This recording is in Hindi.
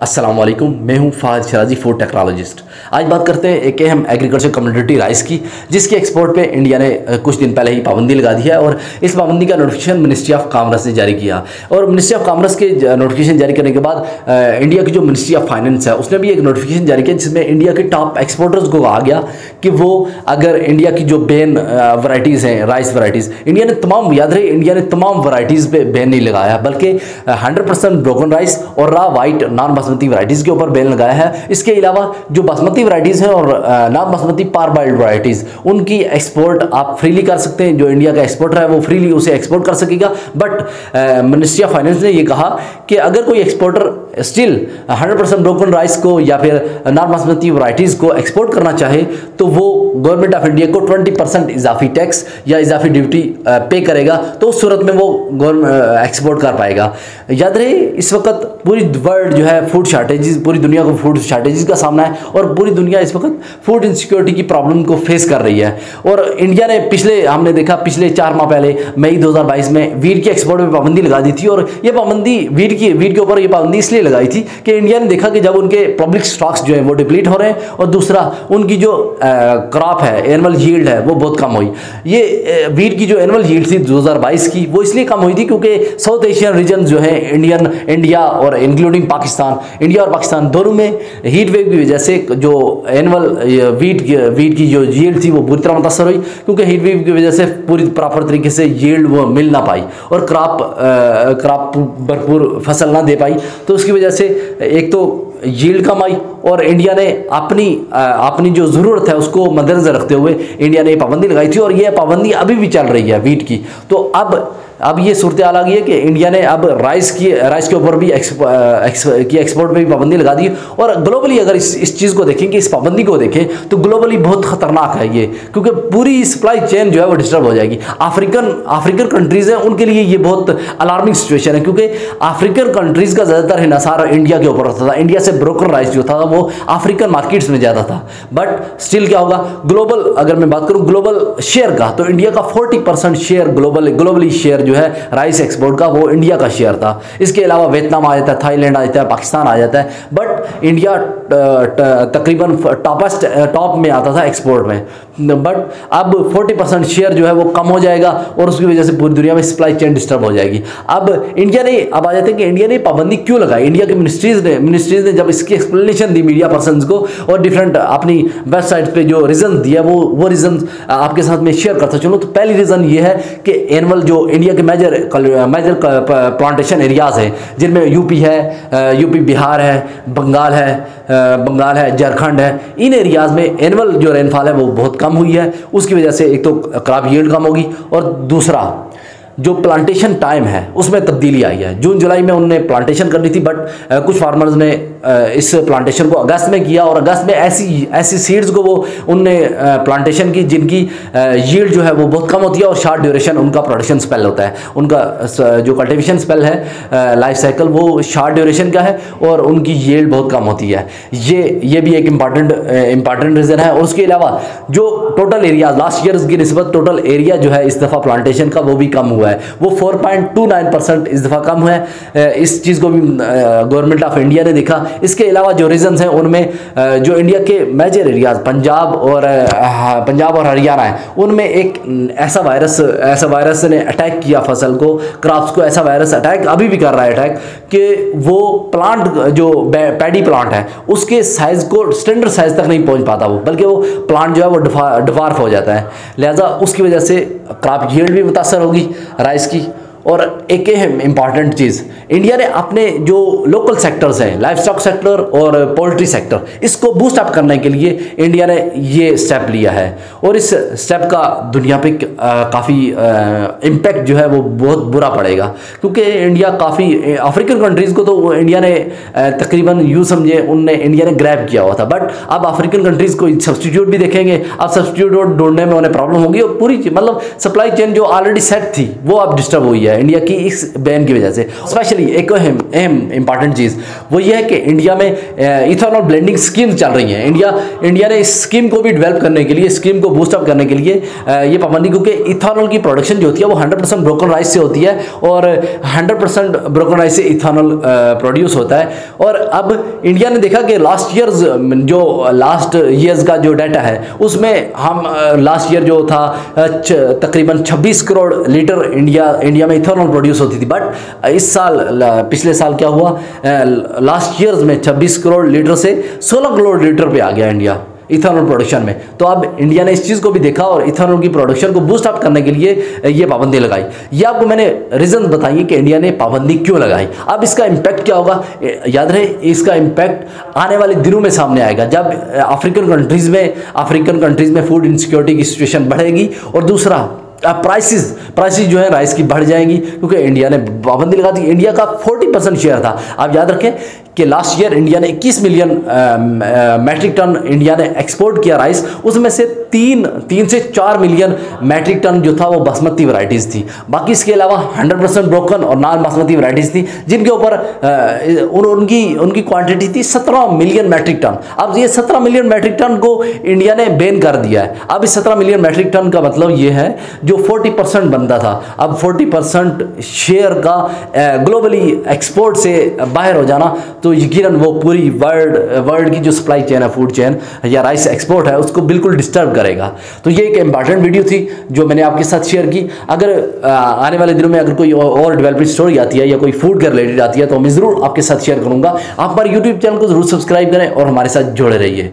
अस्सलाम वालेकुम, मैं हूं फ़ाहद शराजी, फूड टेक्नोलॉजिस्ट। आज बात करते हैं एक अहम एग्रीकल्चर कम्योडिटी राइस की, जिसके एक्सपोर्ट पे इंडिया ने कुछ दिन पहले ही पाबंदी लगा दी है। और इस पाबंदी का नोटिफिकेशन मिनिस्ट्री ऑफ कॉमर्स ने जारी किया। और मिनिस्ट्री ऑफ कॉमर्स के नोटिफिकेशन जारी करने के बाद इंडिया की जो मिनिस्ट्री ऑफ फाइनेंस है उसने भी एक नोटिफिकेशन जारी किया, जिसमें इंडिया के टॉप एक्सपोर्टर्स को कहा गया कि वो अगर इंडिया की जो बैन वराइटीज़ हैं, राइस वराइटीज़, इंडिया ने तमाम, याद रहे, इंडिया ने तमाम वराइटीज़ पे बैन नहीं लगाया, बल्कि 100% ब्रोकन राइस और रा वाइट नॉन बासमती वराइटीज़ के ऊपर बैन लगाया है। इसके अलावा जो बासमती वराइटीज़ हैं और नॉन बासमती पार बाइल्ड वराइटीज़, उनकी एक्सपोर्ट आप फ्रीली कर सकते हैं। जो इंडिया का एक्सपोर्टर है वो फ्रीली उसे एक्सपोर्ट कर सकेगा। बट मिनिस्ट्री ऑफ फाइनेंस ने ये कहा कि अगर कोई एक्सपोर्टर स्टिल 100% ब्रोकन राइस को या फिर नॉन बासमती वराइटीज़ को एक्सपोर्ट करना चाहे तो वो गवर्नमेंट ऑफ इंडिया को 20% इजाफी टैक्स या इजाफी ड्यूटी पे करेगा, तो उस सूरत में वो एक्सपोर्ट कर पाएगा। याद रहे, इस वक्त पूरी वर्ल्ड जो है फूड शार्टेजेस, पूरी दुनिया को फूड शार्टेजेस का सामना है और पूरी दुनिया इस वक्त फूड इनसिक्योरिटी की प्रॉब्लम को फेस कर रही है। और इंडिया ने हमने देखा पिछले 4 माह पहले मई 2022 में वीट के एक्सपोर्ट में पाबंदी लगा दी थी। और ये पाबंदी वीट के ऊपर ये पाबंदी इसलिए लगाई थी कि इंडिया ने देखा कि जब उनके पब्लिक स्टॉक्स जो है वो डिप्लीट हो रहे हैं और दूसरा उनकी जो क्रॉप है, एनुअल यील्ड है, वो बहुत कम हुई। ये वीट की जो एनुअल यील्ड थी 2022 की, वो इसलिए कम हुई थी क्योंकि साउथ एशियन रीजन जो है, इंडिया और इंक्लूडिंग पाकिस्तान, इंडिया और पाकिस्तान दोनों में हीट वेव की वजह से जो एनुअल वीट की जो यील्ड थी वो बुरी तरह मुतासर हुई, क्योंकि हीट वेव की वजह से पूरी प्रॉपर तरीके से यील्ड वो मिल ना पाई और क्रॉप भरपूर फसल ना दे पाई। तो उसकी वजह से एक तो यील्ड कम आई और इंडिया ने अपनी जो ज़रूरत है उसको मद्देनजर रखते हुए इंडिया ने पाबंदी लगाई थी। और ये पाबंदी अभी भी चल रही है वीट की। तो अब ये सूरत हाल आ गई है कि इंडिया ने अब राइस के ऊपर भी एक्सपोर्ट पे भी पाबंदी लगा दी। और ग्लोबली अगर इस चीज़ को देखें, कि इस पाबंदी को देखें, तो ग्लोबली बहुत ख़तरनाक है ये, क्योंकि पूरी सप्लाई चेन जो है वो डिस्टर्ब हो जाएगी। अफ्रीकन कंट्रीज़ हैं, उनके लिए ये बहुत अलार्मिंग सिचुएशन है, क्योंकि अफ्रीकन कंट्रीज़ का ज़्यादातर हिसार इंडिया के ऊपर होता था। इंडिया से ब्रोकन राइस जो था वो अफ्रीकन मार्केट्स में ज़्यादा था। बट स्टिल क्या होगा, ग्लोबल अगर मैं बात करूँ ग्लोबल शेयर का, तो इंडिया का 40% शेयर ग्लोबली शेयर जो है राइस एक्सपोर्ट का, वो इंडिया का शेयर था। इसके अलावा वियतनाम आ जाता है, थाईलैंड आ जाता है, पाकिस्तान आ जाता है। बट इंडिया तकरीबन टॉप में आता था एक्सपोर्ट में। बट अब 40% शेयर जो है वो कम हो जाएगा और उसकी वजह से पूरी दुनिया में सप्लाई चेन डिस्टर्ब हो जाएगी। अब आ जाते हैं कि इंडिया ने पाबंदी क्यों लगाई। इंडिया की मिनिस्ट्रीज ने जब इसकी एक्सप्लेनेशन दी मीडिया पर्सनस को और डिफरेंट अपनी वेबसाइट पे जो रीजन दिया वो रीजन आपके साथ में शेयर करता चलूँ। तो पहली रीजन ये है कि एनुअल जो इंडिया के मेजर प्लांटेशन एरियाज हैं, जिनमें यूपी बिहार है, बंगाल है, झारखंड है, इन एरियाज में एनुअल जो रेनफॉल है वो बहुत कम हुई है। उसकी वजह से एक तो क्रॉप यील्ड कम होगी और दूसरा जो प्लांटेशन टाइम है उसमें तब्दीली आई है। जून जुलाई में उन्होंने प्लांटेशन करनी थी, बट कुछ फार्मर्स ने इस प्लांटेशन को अगस्त में किया और अगस्त में ऐसी सीड्स को वो उनने प्लांटेशन की जिनकी यील्ड जो है वो बहुत कम होती है और शॉर्ट ड्यूरेशन उनका प्रोडक्शन स्पेल होता है। उनका जो कल्टीवेशन स्पेल है, लाइफ साइकिल, वो शॉर्ट ड्यूरेशन का है और उनकी यील्ड बहुत कम होती है। ये भी एक इम्पॉर्टेंट रीज़न है। और उसके अलावा जो टोटल एरिया लास्ट ईयर की निस्बत टोटल एरिया जो है इस दफ़ा प्लांटेशन का वो भी कम हुआ है, वो 4.29% इस दफ़ा कम है। इस चीज़ को भी गवर्नमेंट ऑफ इंडिया ने देखा। इसके अलावा जो रीजन्स हैं उनमें जो इंडिया के मेजर एरियाज पंजाब और हरियाणा है, उनमें एक ऐसा वायरस ने अटैक किया फसल को, क्रॉप्स को। ऐसा वायरस अटैक अभी भी कर रहा है अटैक, कि वो प्लांट जो पैडी प्लांट है उसके साइज को स्टैंडर्ड साइज तक नहीं पहुंच पाता वो, बल्कि वो प्लांट जो है वो डिवार्फ हो जाता है। लिहाजा उसकी वजह से क्रॉप यील्ड भी मुतासर होगी राइस की। और एक इम्पॉर्टेंट चीज़, इंडिया ने अपने जो लोकल सेक्टर्स हैं, लाइफ स्टॉक सेक्टर और पोल्ट्री सेक्टर, इसको बूस्ट अप करने के लिए इंडिया ने ये स्टेप लिया है। और इस स्टेप का दुनिया पे काफ़ी इम्पैक्ट जो है वो बहुत बुरा पड़ेगा, क्योंकि इंडिया काफ़ी अफ्रीकन कंट्रीज़ को तो इंडिया ने तकरीबन यूँ समझे इंडिया ने ग्रैब किया हुआ था। बट अब अफ्रीकन कंट्रीज़ को सब्सटीट्यूट भी देखेंगे। अब सब्सटीट्यूट ढूंढने में उन्हें प्रॉब्लम होगी और पूरी मतलब सप्लाई चेन जो ऑलरेडी सेट थी वो अब डिस्टर्ब हुई है। है इंडिया की इस बैन की वजह से। स्पेशली एक अहम इंपॉर्टेंट चीज़ वो ये है कि इंडिया में इथेनॉल ब्लेंडिंग स्कीम चल रही है। इंडिया ने इस स्कीम को भी डेवलप करने के लिए, स्कीम को बूस्टअप करने के लिए ये पाबंदी, क्योंकि इथेनॉल की प्रोडक्शन जो होती है वो 100% ब्रोकन राइस से होती है और 100% ब्रोकन राइस से इथेनॉल प्रोड्यूस होता है। और अब इंडिया ने देखा कि लास्ट ईयर्स का जो डाटा है उसमें हम लास्ट ईयर जो था तकरीबन 26 करोड़ लीटर इंडिया में इथेनॉल प्रोड्यूस होती थी। बट इस साल, पिछले साल क्या हुआ, लास्ट ईयर्स में 26 करोड़ लीटर से 16 करोड़ लीटर पे आ गया इंडिया इथेनॉल प्रोडक्शन में। तो अब इंडिया ने इस चीज़ को भी देखा और इथेनॉल की प्रोडक्शन को बूस्ट अप करने के लिए ये पाबंदी लगाई। ये आपको मैंने रीजन बताइए कि इंडिया ने पाबंदी क्यों लगाई। अब इसका इम्पैक्ट क्या होगा, याद रहे इसका इम्पैक्ट आने वाले दिनों में सामने आएगा, जब अफ्रीकन कंट्रीज़ में फूड इनसिक्योरिटी की सिचुएशन बढ़ेगी और दूसरा प्राइसेस जो है राइस की बढ़ जाएंगी, क्योंकि इंडिया ने पाबंदी लगा दी। इंडिया का 40% शेयर था। आप याद रखें कि लास्ट ईयर इंडिया ने 21 मिलियन मैट्रिक टन इंडिया ने एक्सपोर्ट किया राइस, उसमें से 3 से 4 मिलियन मैट्रिक टन जो था वो बासमती वैरायटीज़ थी। बाकी इसके अलावा 100% ब्रोकन और नॉन बासमती वैरायटीज़ थी, जिनके ऊपर उनकी क्वांटिटी थी 17 मिलियन मैट्रिक टन। अब ये 17 मिलियन मैट्रिक टन को इंडिया ने बैन कर दिया है। अब इस 17 मिलियन मैट्रिक टन का मतलब ये है जो 40% बनता था, अब 40% शेयर का ग्लोबली एक्सपोर्ट से बाहर हो जाना, तो यकीनन वो पूरी वर्ल्ड की जो सप्लाई चेन है, फूड चेन या राइस एक्सपोर्ट है, उसको बिल्कुल डिस्टर्ब करेगा। तो ये एक इंपॉर्टेंट वीडियो थी जो मैंने आपके साथ शेयर की। अगर आने वाले दिनों में अगर कोई और डेवलपमेंट स्टोरी आती है या कोई फूड के रिलेटेड आती है तो मैं ज़रूर आपके साथ शेयर करूँगा। आप हमारे यूट्यूब चैनल को ज़रूर सब्सक्राइब करें और हमारे साथ जुड़े रहिए।